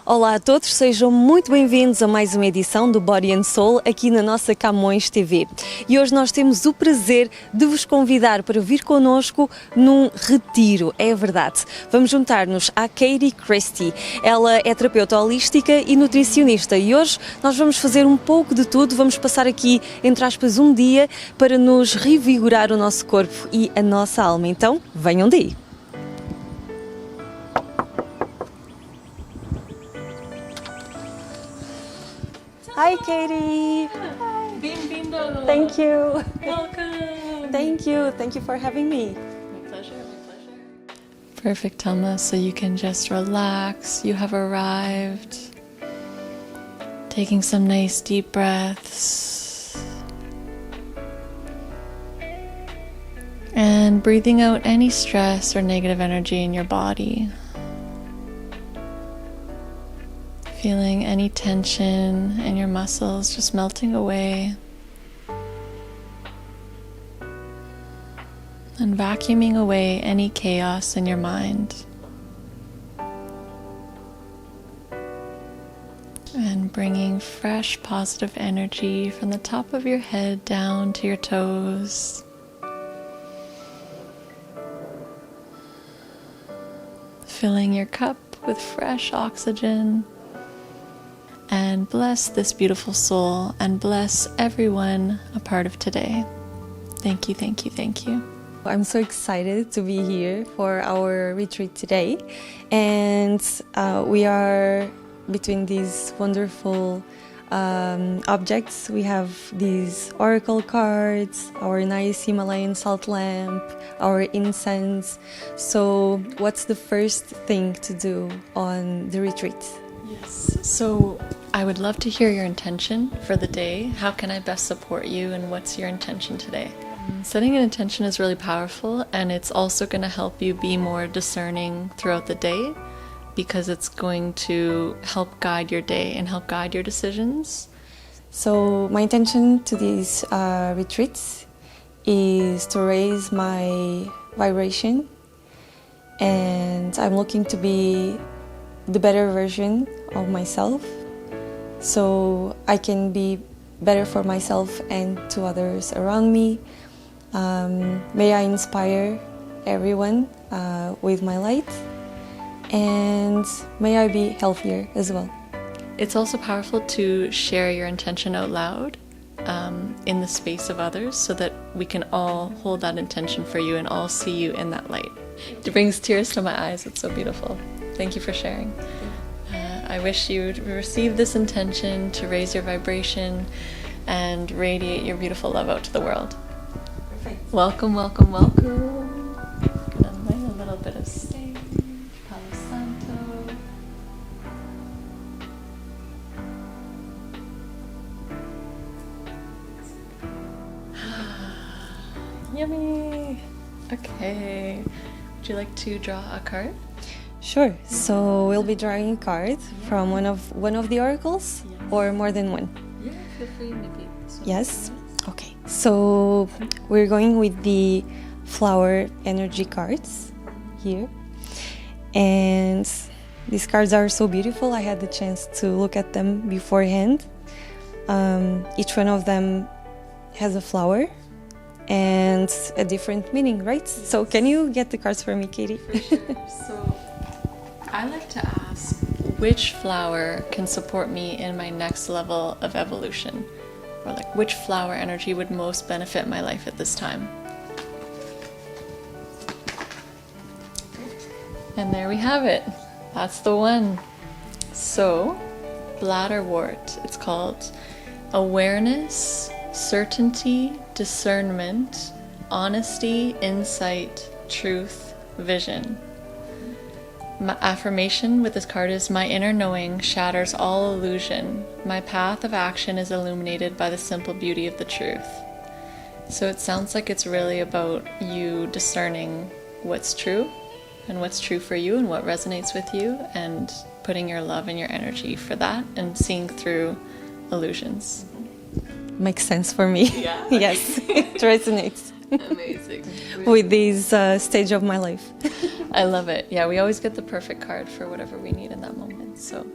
Olá a todos, sejam muito bem-vindos a mais uma edição do Body and Soul aqui na nossa Camões TV. E hoje nós temos o prazer de vos convidar para vir connosco num retiro, é verdade. Vamos juntar-nos à Katie Christie. Ela é terapeuta holística e nutricionista e hoje nós vamos fazer um pouco de tudo, vamos passar aqui, entre aspas, um dia para nos revigorar o nosso corpo e a nossa alma. Então, venham daí! Hi, Katie. Hi. Bem-vindo. Thank you. Welcome. Thank you for having me. My pleasure, my pleasure. Perfect, Thelma. So you can just relax. You have arrived. Taking some nice deep breaths. And breathing out any stress or negative energy in your body. Feeling any tension in your muscles just melting away. And vacuuming away any chaos in your mind. And bringing fresh positive energy from the top of your head down to your toes. Filling your cup with fresh oxygen. And bless this beautiful soul and bless everyone a part of today. Thank you, thank you, thank you. I'm so excited to be here for our retreat today, and we are between these wonderful objects. We have these oracle cards, our nice Himalayan salt lamp, our incense. So what's the first thing to do on the retreat? Yes, so I would love to hear your intention for the day. How can I best support you, and what's your intention today? Setting an intention is really powerful, and it's also going to help you be more discerning throughout the day, because it's going to help guide your day and help guide your decisions. So my intention to these retreats is to raise my vibration, and I'm looking to be the better version of myself, so I can be better for myself and to others around me. May I inspire everyone with my light, and may I be healthier as well. It's also powerful to share your intention out loud in the space of others, so that we can all hold that intention for you and all see you in that light. It brings tears to my eyes. It's so beautiful. Thank you for sharing. I wish you would receive this intention to raise your vibration and radiate your beautiful love out to the world. Perfect. Welcome, welcome, welcome. Gonna light a little bit of sage, Palo Santo. Yummy. Okay. Would you like to draw a card? Sure. So we'll be drawing a card from one of the oracles, or more than one. Yeah, feel free. Maybe this one. Yes. Okay. So we're going with the flower energy cards here, and these cards are so beautiful. I had the chance to look at them beforehand. Each one of them has a flower and a different meaning, right? Yes. So can you get the cards for me, Katie? For sure. So I like to ask, which flower can support me in my next level of evolution? Or like, which flower energy would most benefit my life at this time? And there we have it. That's the one. So, bladderwort. It's called awareness, certainty, discernment, honesty, insight, truth, vision. My affirmation with this card is, my inner knowing shatters all illusion. My path of action is illuminated by the simple beauty of the truth. So it sounds like it's really about you discerning what's true and what's true for you and what resonates with you, and putting your love and your energy for that and seeing through illusions. Makes sense for me. Yeah. Yes, it resonates. Amazing. With this stage of my life. I love it. Yeah, we always get the perfect card for whatever we need in that moment. So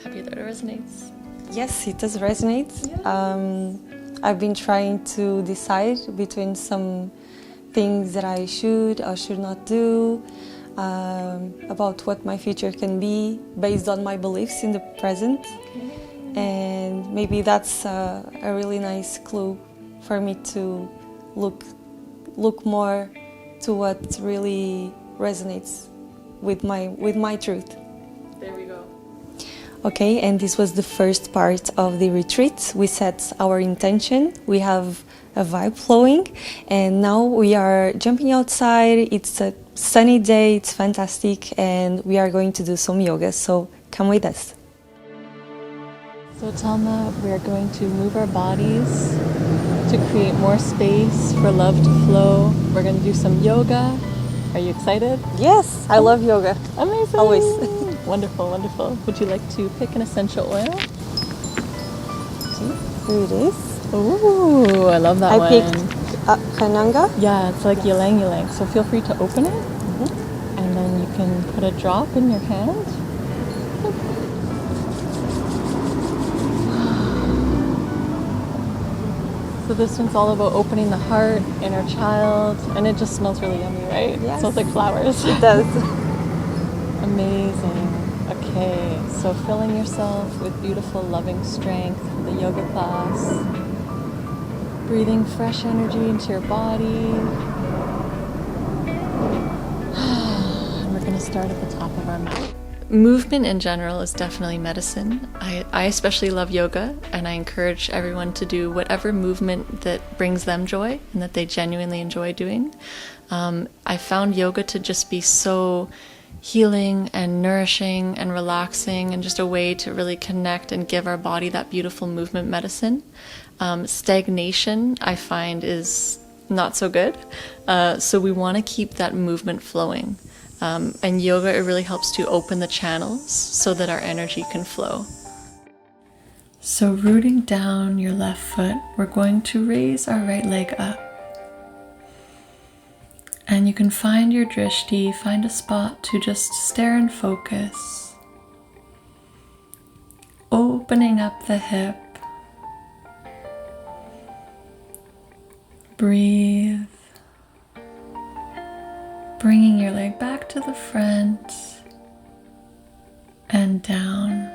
happy that it resonates. Yes, it does resonate. Yeah. I've been trying to decide between some things that I should or should not do, about what my future can be based on my beliefs in the present. And maybe that's a really nice clue for me to look more to what really resonates with my truth. There we go. Okay, and this was the first part of the retreat. We set our intention, we have a vibe flowing, and now we are jumping outside. It's a sunny day, it's fantastic, and we are going to do some yoga, so come with us. So Talma, we are going to move our bodies to create more space for love to flow. We're going to do some yoga. Are you excited? Yes, I love yoga. Amazing. Always. Wonderful, wonderful. Would you like to pick an essential oil? Okay, here it is. Ooh, I love that one. I picked Kananga. Yeah, it's like ylang ylang. So feel free to open it, and then you can put a drop in your hand. So this one's all about opening the heart, inner child, and it just smells really yummy, right? Yes. It smells like flowers. It does. Amazing. Okay, so filling yourself with beautiful, loving strength from the yoga class. Breathing fresh energy into your body. And we're going to start at the top of our mat. Movement in general is definitely medicine. I especially love yoga, and I encourage everyone to do whatever movement that brings them joy and that they genuinely enjoy doing. I found yoga to just be so healing and nourishing and relaxing, and just a way to really connect and give our body that beautiful movement medicine. Stagnation, I find, is not so good. So we want to keep that movement flowing. And yoga, it really helps to open the channels so that our energy can flow. So rooting down your left foot, we're going to raise our right leg up. And you can find your drishti, find a spot to just stare and focus. Opening up the hip. Breathe. Bringing your leg back to the front and down.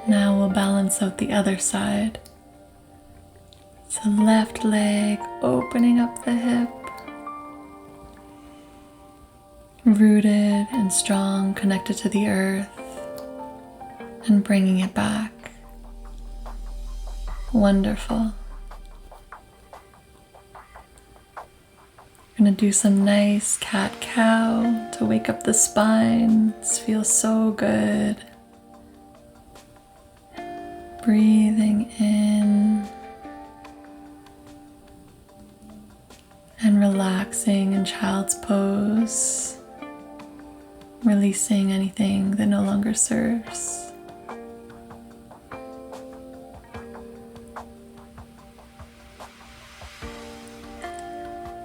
Now we'll balance out the other side. So left leg, opening up the hip. Rooted and strong, connected to the earth. And bringing it back. Wonderful. We're gonna do some nice cat-cow to wake up the spine. This feels so good. Breathing in and relaxing in child's pose, releasing anything that no longer serves.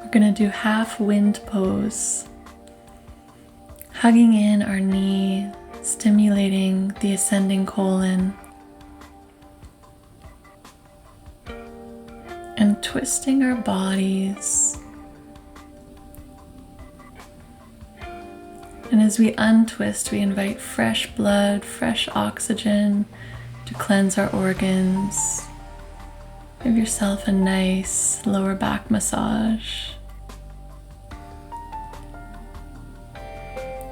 We're going to do half wind pose, hugging in our knee, stimulating the ascending colon, and twisting our bodies. And as we untwist, we invite fresh blood, fresh oxygen to cleanse our organs. Give yourself a nice lower back massage.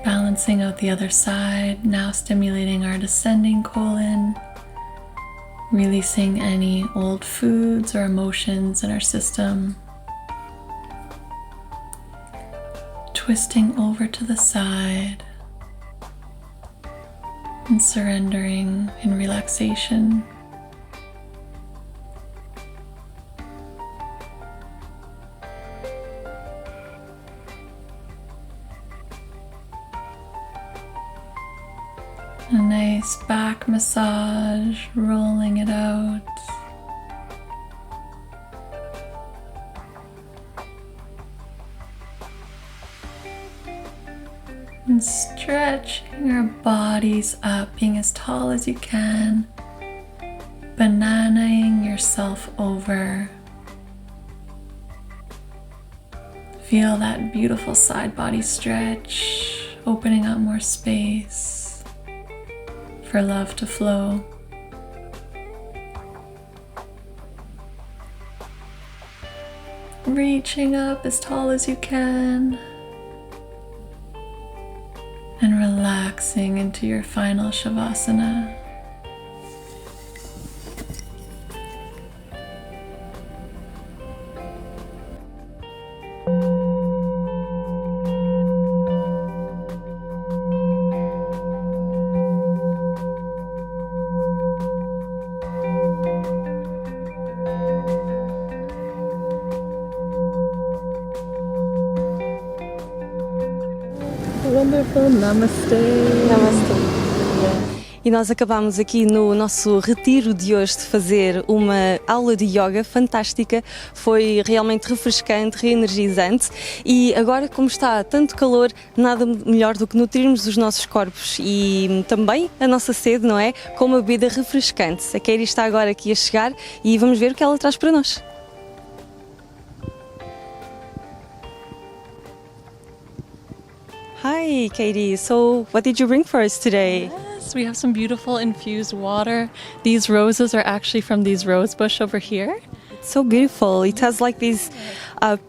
Balancing out the other side, now stimulating our descending colon, releasing any old foods or emotions in our system. Twisting over to the side and surrendering in relaxation. A nice back massage, rolling it out. And stretching our bodies up, being as tall as you can. Bananaing yourself over. Feel that beautiful side body stretch, opening up more space for love to flow. Reaching up as tall as you can and relaxing into your final Shavasana. Wonderful. Namaste. Namaste. E nós acabamos aqui no nosso retiro de hoje de fazer uma aula de yoga fantástica, foi realmente refrescante, reenergizante e agora como está tanto calor, nada melhor do que nutrirmos os nossos corpos e também a nossa sede, não é? Com uma bebida refrescante. A Katie está agora aqui a chegar e vamos ver o que ela traz para nós. Hi Katie, so what did you bring for us today? Yes, we have some beautiful infused water. These roses are actually from these rose bush over here. It's so beautiful. It has like this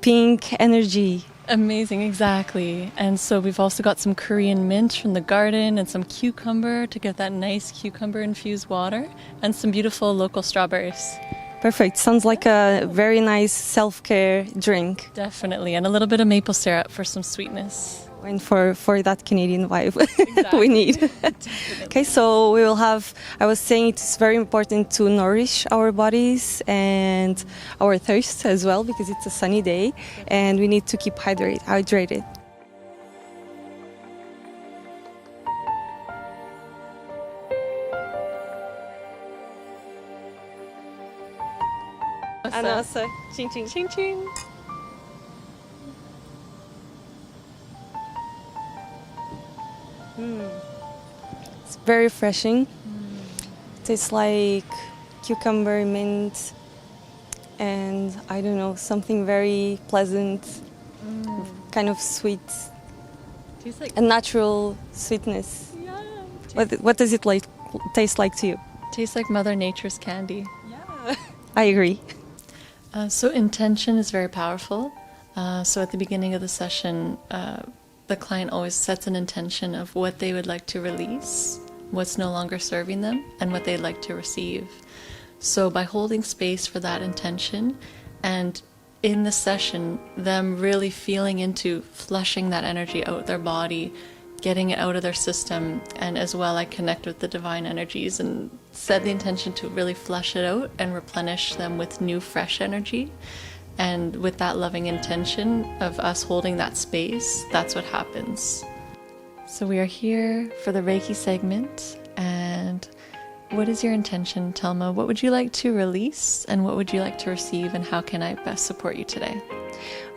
pink energy. Amazing, exactly. And so we've also got some Korean mint from the garden and some cucumber to get that nice cucumber infused water and some beautiful local strawberries. Perfect. Sounds like a very nice self-care drink. Definitely. And a little bit of maple syrup for some sweetness. And for that Canadian vibe we need. Okay, so we will have, I was saying it's very important to nourish our bodies and our thirst as well because it's a sunny day and we need to keep hydrated. Anasa, ching ching. Ching ching. It's very refreshing. Tastes like cucumber, mint, and I don't know, something very pleasant, kind of sweet, Tastes like a natural sweetness. yeah. What does it taste like to you? Tastes like Mother Nature's candy. Yeah, I agree. So intention is very powerful. So at the beginning of the session, the client always sets an intention of what they would like to release, what's no longer serving them, and what they'd like to receive. So by holding space for that intention and in the session, them really feeling into flushing that energy out their body, getting it out of their system, and as well I connect with the divine energies and set the intention to really flush it out and replenish them with new fresh energy. And with that loving intention of us holding that space, that's what happens. So we are here for the Reiki segment. And what is your intention, Telma? What would you like to release and what would you like to receive and how can I best support you today?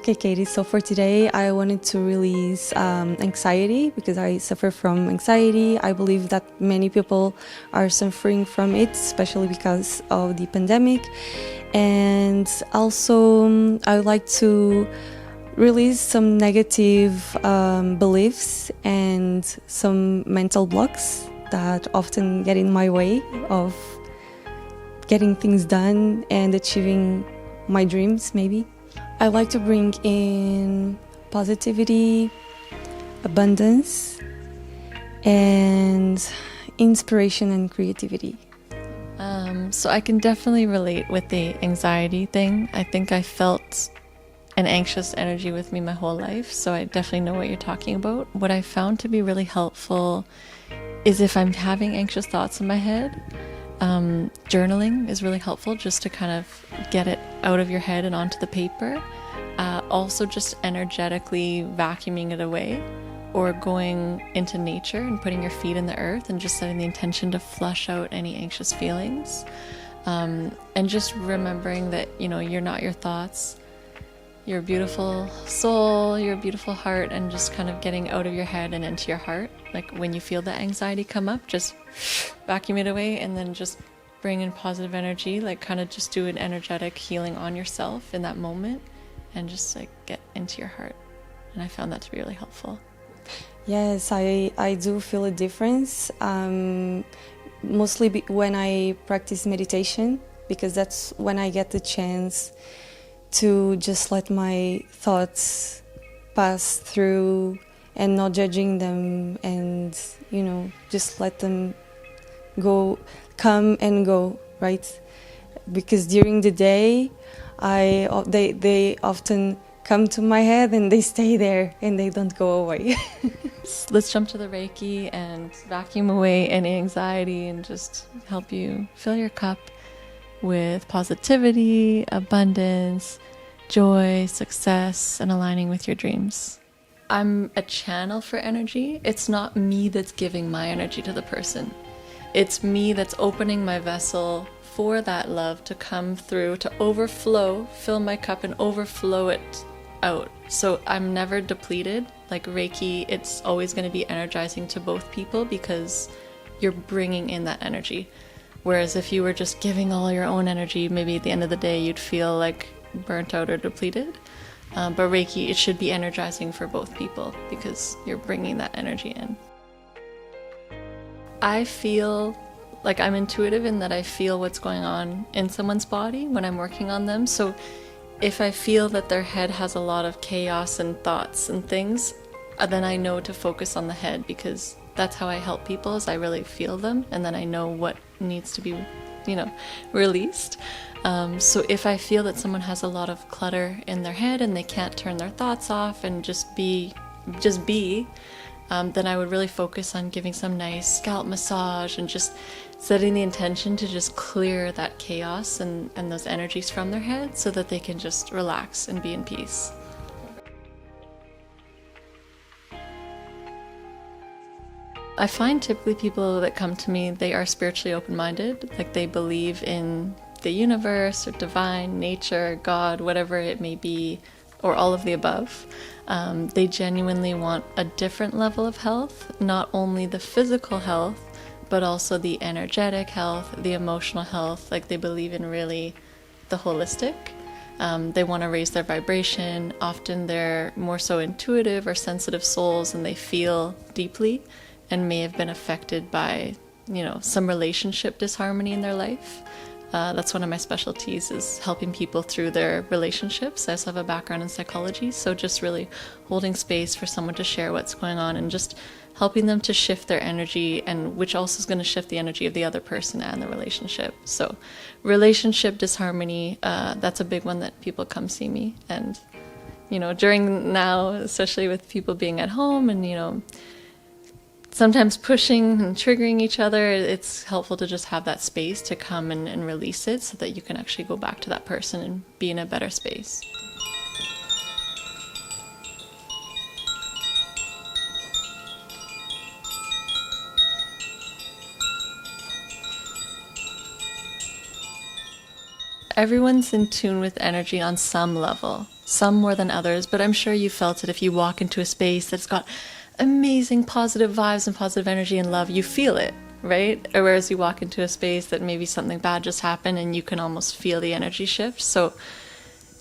Okay, Katie, so for today I wanted to release anxiety because I suffer from anxiety. I believe that many people are suffering from it, especially because of the pandemic. And also I would like to release some negative beliefs and some mental blocks that often get in my way of getting things done and achieving my dreams, maybe. I like to bring in positivity, abundance, and inspiration and creativity. So I can definitely relate with the anxiety thing. I think I felt an anxious energy with me my whole life, so I definitely know what you're talking about. What I found to be really helpful is if I'm having anxious thoughts in my head, journaling is really helpful just to kind of get it out of your head and onto the paper. Also just energetically vacuuming it away or going into nature and putting your feet in the earth and just setting the intention to flush out any anxious feelings. And just remembering that, you know, you're not your thoughts. your beautiful soul, your beautiful heart, and just kind of getting out of your head and into your heart. Like when you feel that anxiety come up, just vacuum it away and then just bring in positive energy, like kind of just do an energetic healing on yourself in that moment and just like get into your heart. And I found that to be really helpful. Yes, I do feel a difference, mostly when I practice meditation, because that's when I get the chance to just let my thoughts pass through and not judging them, and just let them come and go, right? Because during the day they often come to my head and they stay there and they don't go away. Let's jump to the Reiki and vacuum away any anxiety and just help you fill your cup with positivity, abundance, joy, success, and aligning with your dreams. I'm a channel for energy. It's not me that's giving my energy to the person. It's me that's opening my vessel for that love to come through, to overflow, fill my cup and overflow it out. So I'm never depleted. Like Reiki, it's always going to be energizing to both people because you're bringing in that energy. Whereas if you were just giving all your own energy, maybe at the end of the day you'd feel like burnt out or depleted. But Reiki, it should be energizing for both people because you're bringing that energy in. I feel like I'm intuitive in that I feel what's going on in someone's body when I'm working on them. So if I feel that their head has a lot of chaos and thoughts and things, then I know to focus on the head, because that's how I help people, is I really feel them and then I know what needs to be, released. So if I feel that someone has a lot of clutter in their head and they can't turn their thoughts off and just be, then I would really focus on giving some nice scalp massage and just setting the intention to just clear that chaos and those energies from their head so that they can just relax and be in peace. I find typically people that come to me, they are spiritually open-minded, like they believe in the universe or divine, nature, God, whatever it may be, or all of the above. They genuinely want a different level of health, not only the physical health, but also the energetic health, the emotional health. Like they believe in really the holistic. They want to raise their vibration. Often they're more so intuitive or sensitive souls and they feel deeply and may have been affected by, some relationship disharmony in their life. That's one of my specialties, is helping people through their relationships. I also have a background in psychology, so just really holding space for someone to share what's going on and just helping them to shift their energy, and which also is going to shift the energy of the other person and the relationship. So relationship disharmony, that's a big one that people come see me. And, during now, especially with people being at home and, sometimes pushing and triggering each other, it's helpful to just have that space to come and release it so that you can actually go back to that person and be in a better space. Everyone's in tune with energy on some level, some more than others, but I'm sure you felt it if you walk into a space that's got amazing positive vibes and positive energy and love, you feel it, right? Or whereas you walk into a space that maybe something bad just happened and you can almost feel the energy shift. So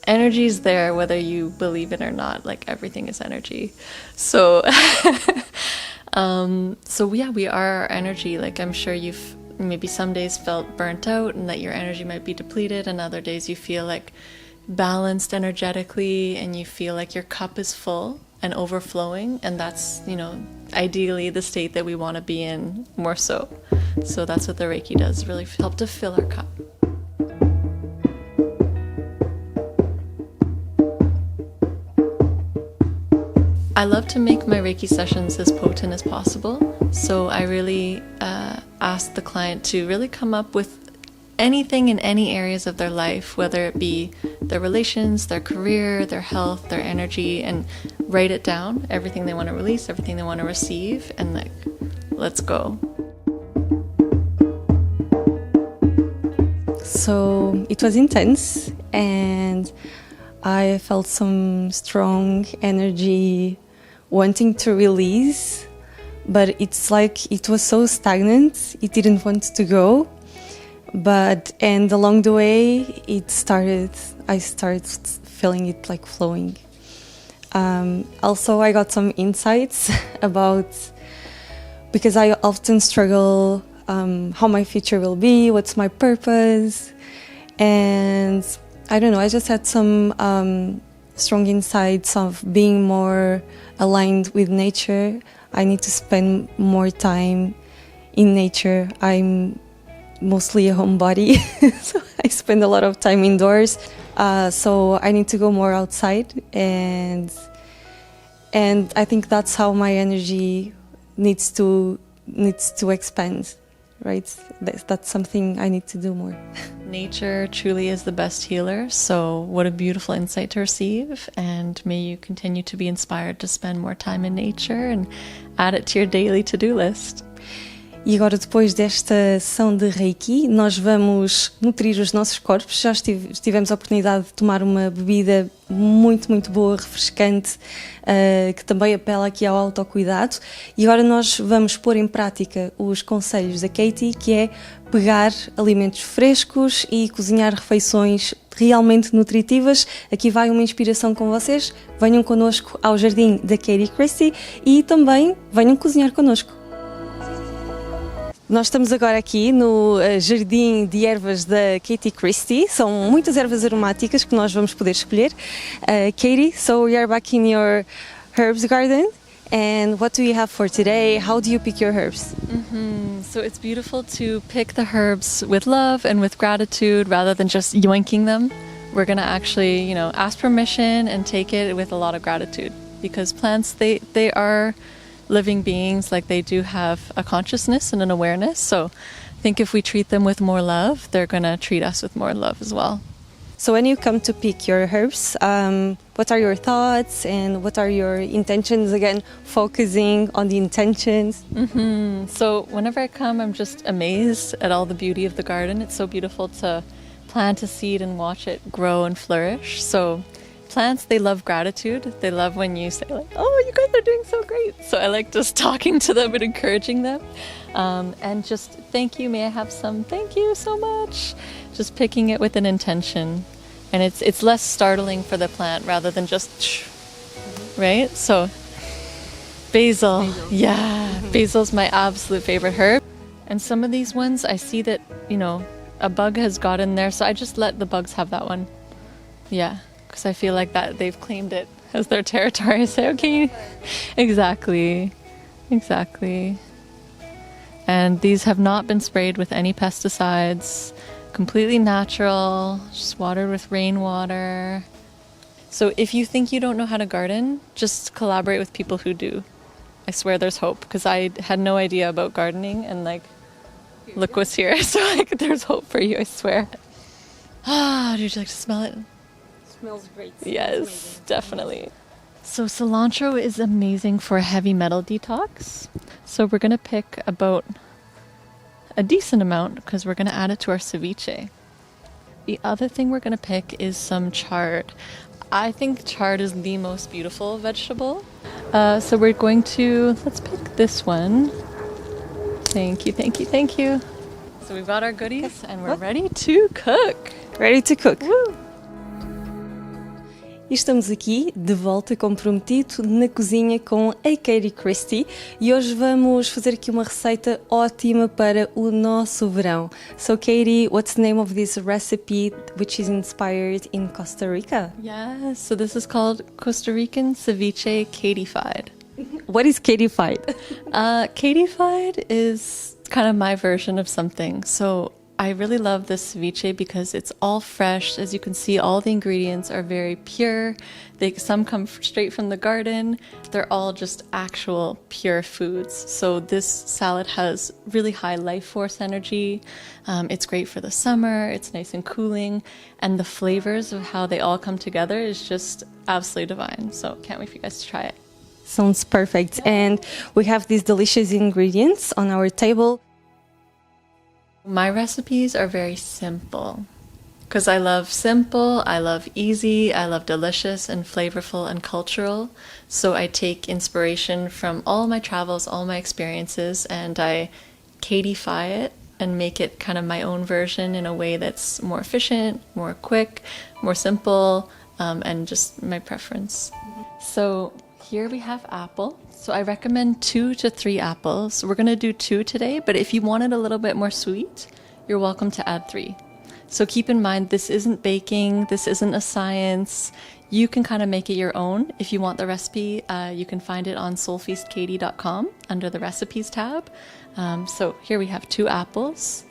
energy is there whether you believe it or not, like everything is energy. So yeah, we are our energy. Like I'm sure you've maybe some days felt burnt out and that your energy might be depleted, and other days you feel like balanced energetically and you feel like your cup is full and overflowing, and that's, ideally the state that we want to be in more so. So that's what the Reiki does, really help to fill our cup. I love to make my Reiki sessions as potent as possible, so I really ask the client to really come up with anything in any areas of their life, whether it be their relations, their career, their health, their energy, and write it down, everything they want to release, everything they want to receive, and let's go. So it was intense, and I felt some strong energy wanting to release, but it's like it was so stagnant, it didn't want to go. And along the way, I started feeling it like flowing. Also, I got some insights because I often struggle how my future will be, what's my purpose, and I don't know, I just had some strong insights of being more aligned with nature. I need to spend more time in nature. I'm mostly a homebody, so I spend a lot of time indoors. So I need to go more outside, and I think that's how my energy needs to expand, right? That's something I need to do more. Nature truly is the best healer, so what a beautiful insight to receive, and may you continue to be inspired to spend more time in nature and add it to your daily to-do list. E agora, depois desta sessão de Reiki, nós vamos nutrir os nossos corpos. Já tivemos a oportunidade de tomar uma bebida muito, muito boa, refrescante, que também apela aqui ao autocuidado. E agora nós vamos pôr em prática os conselhos da Katie, que é pegar alimentos frescos e cozinhar refeições realmente nutritivas. Aqui vai uma inspiração com vocês. Venham connosco ao jardim da Katie Christie e também venham cozinhar connosco. Nós estamos agora aqui no jardim de ervas da Katie Christie. São muitas ervas aromáticas que nós vamos poder escolher. Katie, so we are back in your herbs garden. And what do you have for today? How do you pick your herbs? So it's beautiful to pick the herbs with love and with gratitude rather than just yoinking them. We're going to actually, ask permission and take it with a lot of gratitude, because plants, they are living beings, like they do have a consciousness and an awareness. So I think if we treat them with more love, they're going to treat us with more love as well. So when you come to pick your herbs, what are your thoughts and what are your intentions? Again, focusing on the intentions. So whenever I come, I'm just amazed at all the beauty of the garden. It's so beautiful to plant a seed and watch it grow and flourish. So plants, they love gratitude. They love when you say like, oh, you guys are doing so great. So I like just talking to them and encouraging them. And just, thank you, may I have some? Thank you so much. Just picking it with an intention. And it's less startling for the plant rather than just, right? So basil. Yeah, basil's my absolute favorite herb. And some of these ones, I see that, a bug has got in there. So I just let the bugs have that one. Yeah. Because I feel like that they've claimed it as their territory. I say, okay, exactly. And these have not been sprayed with any pesticides, completely natural, just watered with rainwater. So if you think you don't know how to garden, just collaborate with people who do. I swear there's hope, because I had no idea about gardening, and look what's here. So there's hope for you, I swear. Would you like to smell it? Smells great. Yes, definitely. So cilantro is amazing for a heavy metal detox. So we're going to pick about a decent amount because we're going to add it to our ceviche. The other thing we're going to pick is some chard. I think chard is the most beautiful vegetable. So we're going to, let's pick this one. Thank you. So we've got our goodies and we're ready to cook. Ready to cook. Woo! E estamos aqui, de volta, como prometido, na cozinha com a Katie Christie, e hoje vamos fazer aqui uma receita ótima para o nosso verão. So Katie, what's the name of this recipe which is inspired in Costa Rica? Yeah, so this is called Costa Rican Ceviche Katified. What is Katified? Katified is kind of my version of something. So I really love this ceviche because it's all fresh. As you can see, all the ingredients are very pure. Some come straight from the garden. They're all just actual pure foods. So this salad has really high life force energy. It's great for the summer. It's nice and cooling. And the flavors of how they all come together is just absolutely divine. So can't wait for you guys to try it. Sounds perfect. And we have these delicious ingredients on our table. My recipes are very simple. Because I love simple, I love easy, I love delicious and flavorful and cultural. So I take inspiration from all my travels, all my experiences, and I Katieify it and make it kind of my own version in a way that's more efficient, more quick, more simple, and just my preference. So here we have apple. So I recommend 2 to 3 apples. We're going to do 2 today, but if you want it a little bit more sweet, you're welcome to add 3. So keep in mind, this isn't baking, this isn't a science. You can kind of make it your own. If you want the recipe, you can find it on soulfeastkatie.com under the recipes tab. So here we have 2 apples.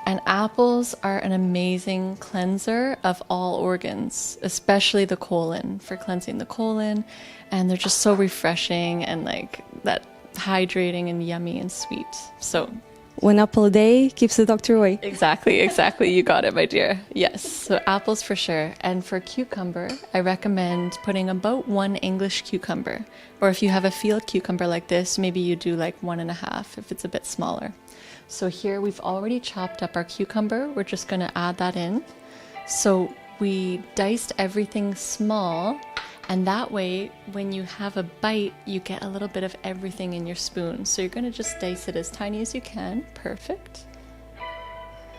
And apples are an amazing cleanser of all organs, especially the colon, for cleansing the colon. And they're just so refreshing and like that hydrating and yummy and sweet. So 1 apple a day keeps the doctor away. Exactly. You got it, my dear. Yes, so apples for sure. And for cucumber, I recommend putting about 1 English cucumber. Or if you have a field cucumber like this, maybe you do like 1.5 if it's a bit smaller. So here we've already chopped up our cucumber. We're just going to add that in. So we diced everything small. And that way, when you have a bite, you get a little bit of everything in your spoon. So you're going to just dice it as tiny as you can. Perfect.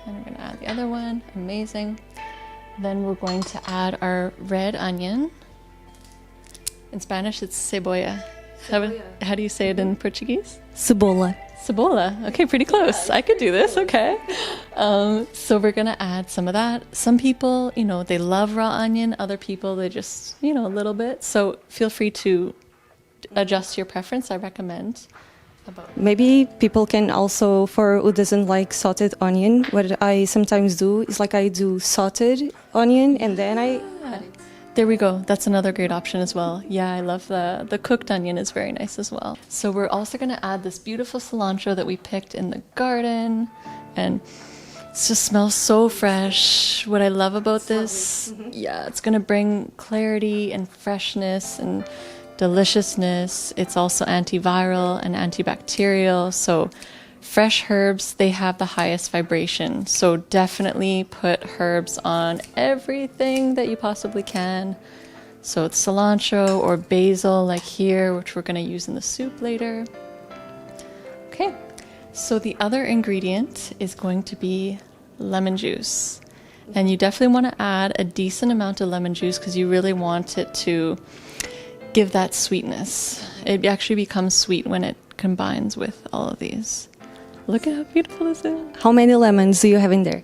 And we're going to add the other one. Amazing. Then we're going to add our red onion. In Spanish, it's cebolla. How do you say it in Portuguese? Cebola. Cebola. Okay, pretty close. I could do this. Okay. So we're going to add some of that. Some people, they love raw onion. Other people, they just, a little bit. So feel free to adjust your preference. I recommend. Maybe people can also, for who doesn't like sauteed onion, what I sometimes do is like I do sauteed onion and then I add it. There we go. That's another great option as well. Yeah, I love the cooked onion is very nice as well. So we're also going to add this beautiful cilantro that we picked in the garden. And it just smells so fresh. What I love about this, yeah, it's going to bring clarity and freshness and deliciousness. It's also antiviral and antibacterial. So fresh herbs, they have the highest vibration. So definitely put herbs on everything that you possibly can. So it's cilantro or basil like here, which we're going to use in the soup later. Okay, so the other ingredient is going to be lemon juice. And you definitely want to add a decent amount of lemon juice because you really want it to give that sweetness. It actually becomes sweet when it combines with all of these. Look at how beautiful this is. How many lemons do you have in there?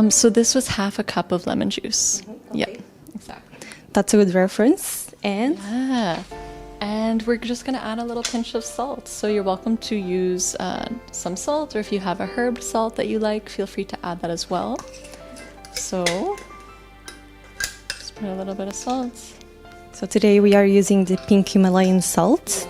So this was 1/2 cup of lemon juice. Okay. Yeah, exactly. That's a good reference. And and we're just going to add a little pinch of salt. So you're welcome to use some salt, or if you have a herb salt that you like, feel free to add that as well. So just put a little bit of salt. So today we are using the pink Himalayan salt.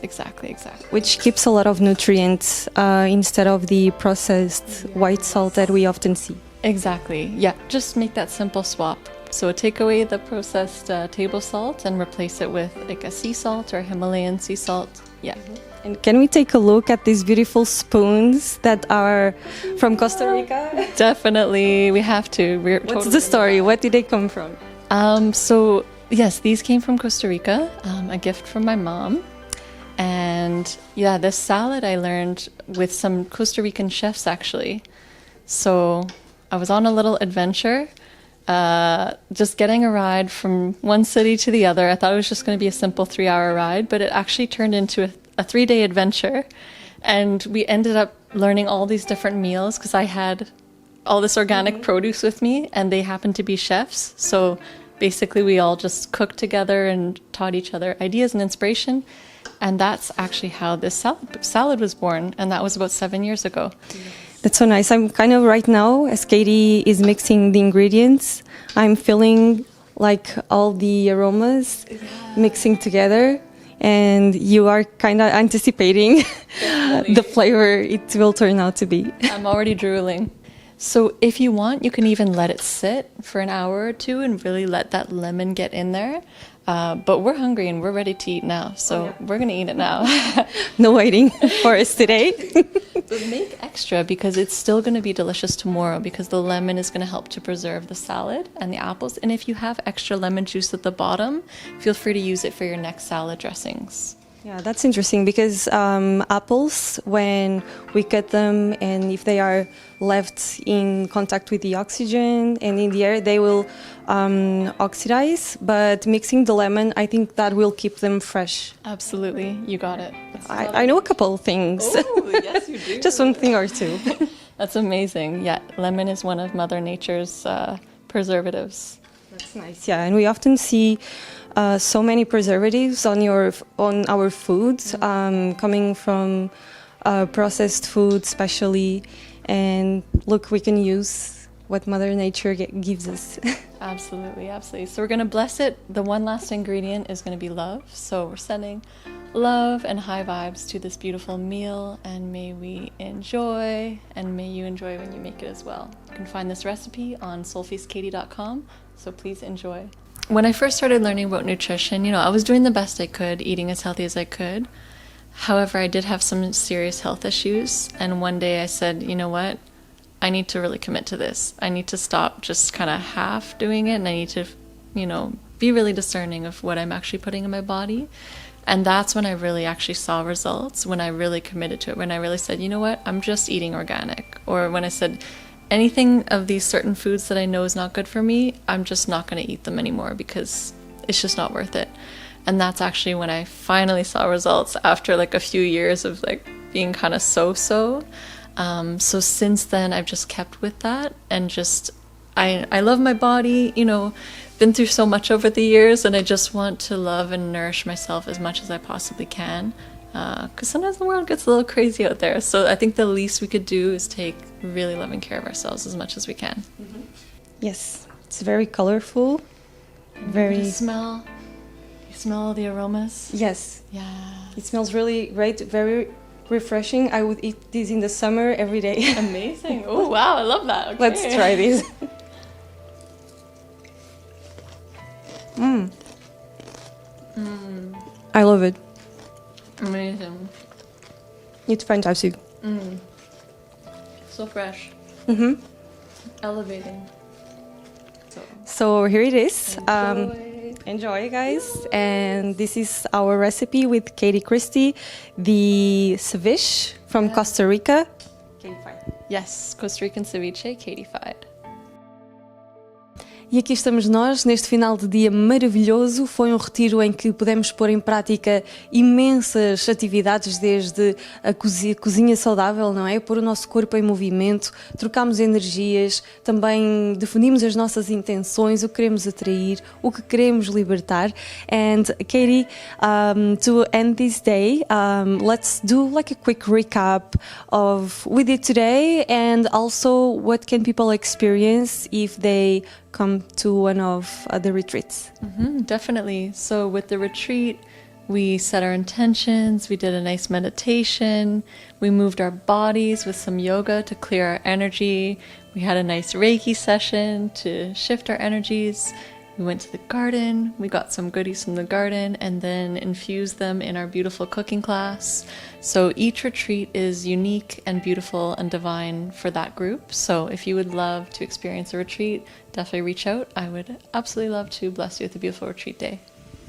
Exactly. Which keeps a lot of nutrients instead of the processed white salt that we often see. Exactly. Yeah, just make that simple swap. So take away the processed table salt and replace it with like a sea salt or Himalayan sea salt. Yeah. And can we take a look at these beautiful spoons that are from Costa Rica? Definitely, we have to. What's the story? What did they come from? So yes, these came from Costa Rica, a gift from my mom. And yeah, this salad I learned with some Costa Rican chefs actually. So I was on a little adventure, just getting a ride from one city to the other. I thought it was just going to be a simple 3-hour ride, but it actually turned into a 3-day adventure. And we ended up learning all these different meals because I had all this organic produce with me and they happened to be chefs. So basically we all just cooked together and taught each other ideas and inspiration. And that's actually how this salad was born. And that was about 7 years ago. That's so nice. I'm kind of right now, as Katie is mixing the ingredients, I'm feeling like all the aromas mixing together. And you are kind of anticipating the flavor it will turn out to be. I'm already drooling. So if you want, you can even let it sit for an hour or two and really let that lemon get in there. But we're hungry and we're ready to eat now, so we're gonna eat it now. No waiting for us today. But make extra because it's still gonna be delicious tomorrow because the lemon is gonna help to preserve the salad and the apples. And if you have extra lemon juice at the bottom, feel free to use it for your next salad dressings. Yeah, that's interesting because apples, when we cut them and if they are left in contact with the oxygen and in the air, they will oxidize. But mixing the lemon, I think that will keep them fresh. Absolutely, you got it. I know a couple of things. Oh, yes, you do. Just one thing or two. That's amazing. Yeah, lemon is one of Mother Nature's preservatives. That's nice. Yeah, and we often see so many preservatives on our foods, coming from processed food, especially. And look, we can use what Mother Nature gives us. Absolutely, absolutely. So we're going to bless it. The one last ingredient is going to be love. So we're sending love and high vibes to this beautiful meal, and may we enjoy, and may you enjoy when you make it as well. You can find this recipe on soulfeastkatie.com, so please enjoy. When I first started learning about nutrition, I was doing the best I could, eating as healthy as I could. However, I did have some serious health issues, and one day I said, you know what? I need to really commit to this. I need to stop just kind of half doing it, and I need to, be really discerning of what I'm actually putting in my body. And that's when I really actually saw results, when I really committed to it, when I really said, you know what? I'm just eating organic. Or when I said, anything of these certain foods that I know is not good for me, I'm just not going to eat them anymore because it's just not worth it. And that's actually when I finally saw results after like a few years of like being kind of so-so. So since then, I've just kept with that and just, I love my body, been through so much over the years, and I just want to love and nourish myself as much as I possibly can. Because sometimes the world gets a little crazy out there. So I think the least we could do is take really loving care of ourselves as much as we can. Mm-hmm. Yes, it's very colorful. Very. You smell the aromas? Yes. Yeah. It smells really great, very refreshing. I would eat this in the summer every day. Amazing. Oh, wow, I love that. Okay. Let's try this. I love it. Amazing. It's fantastic. So fresh. Mm-hmm. Elevating. So here it is. Enjoy. Guys. And this is our recipe with Katie Christie, the ceviche from Costa Rica. Katie-fied. Yes, Costa Rican ceviche, Katie-fied. E aqui estamos nós, neste final de dia maravilhoso. Foi um retiro em que pudemos pôr em prática imensas atividades, desde a cozinha saudável, não é? Pôr o nosso corpo em movimento, trocámos energias, também definimos as nossas intenções, o que queremos atrair, o que queremos libertar. And Katie, to end this day, let's do like a quick recap of what we did today, and also what can people experience if they come to one of the retreats. Definitely. So with the retreat, we set our intentions, we did a nice meditation, we moved our bodies with some yoga to clear our energy, we had a nice Reiki session to shift our energies, we went to the garden, we got some goodies from the garden, and then infused them in our beautiful cooking class. So each retreat is unique and beautiful and divine for that group. So if you would love to experience a retreat, definitely reach out. I would absolutely love to bless you with a beautiful retreat day.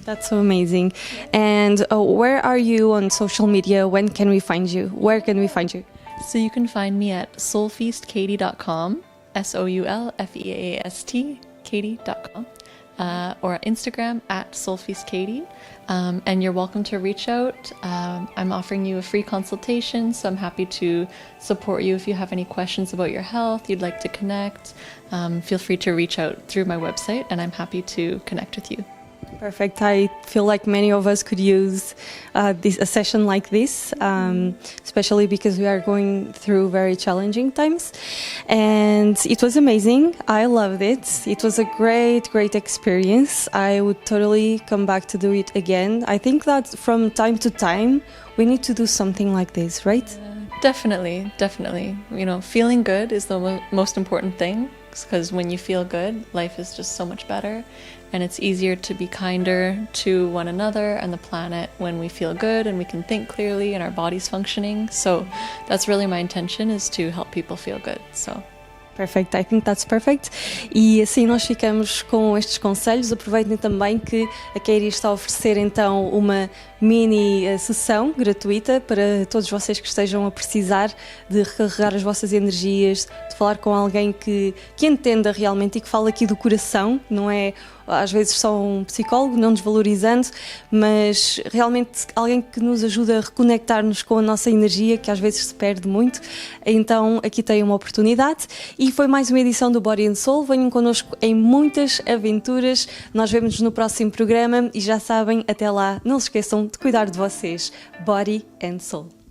That's so amazing. And where are you on social media? When can we find you? Where can we find you? So you can find me at soulfeastkatie.com, Soulfeast, Katie.com. Or Instagram at soulfeastkatie, and you're welcome to reach out. I'm offering you a free consultation, so I'm happy to support you if you have any questions about your health, you'd like to connect. Feel free to reach out through my website, and I'm happy to connect with you. Perfect. I feel like many of us could use a session like this, especially because we are going through very challenging times. And it was amazing. I loved it. It was a great experience. I would totally come back to do it again. I think that from time to time, we need to do something like this, right? Definitely. You know, feeling good is the most important thing, because when you feel good, life is just so much better, and it's easier to be kinder to one another and the planet when we feel good and we can think clearly and our body's functioning. So that's really my intention, is to help people feel good. So Perfect, I think that's perfect. E assim nós ficamos com estes conselhos. Aproveitem também que a Katie está a oferecer então uma mini sessão gratuita para todos vocês que estejam a precisar de recarregar as vossas energias, de falar com alguém que entenda realmente e que fale aqui do coração, não é às vezes só um psicólogo, não desvalorizando, mas realmente alguém que nos ajuda a reconectar-nos com a nossa energia, que às vezes se perde muito. Então aqui tem uma oportunidade. E foi mais uma edição do Body and Soul. Venham connosco em muitas aventuras. Nós vemos-nos no próximo programa e já sabem, até lá, não se esqueçam de cuidar de vocês. Body and Soul.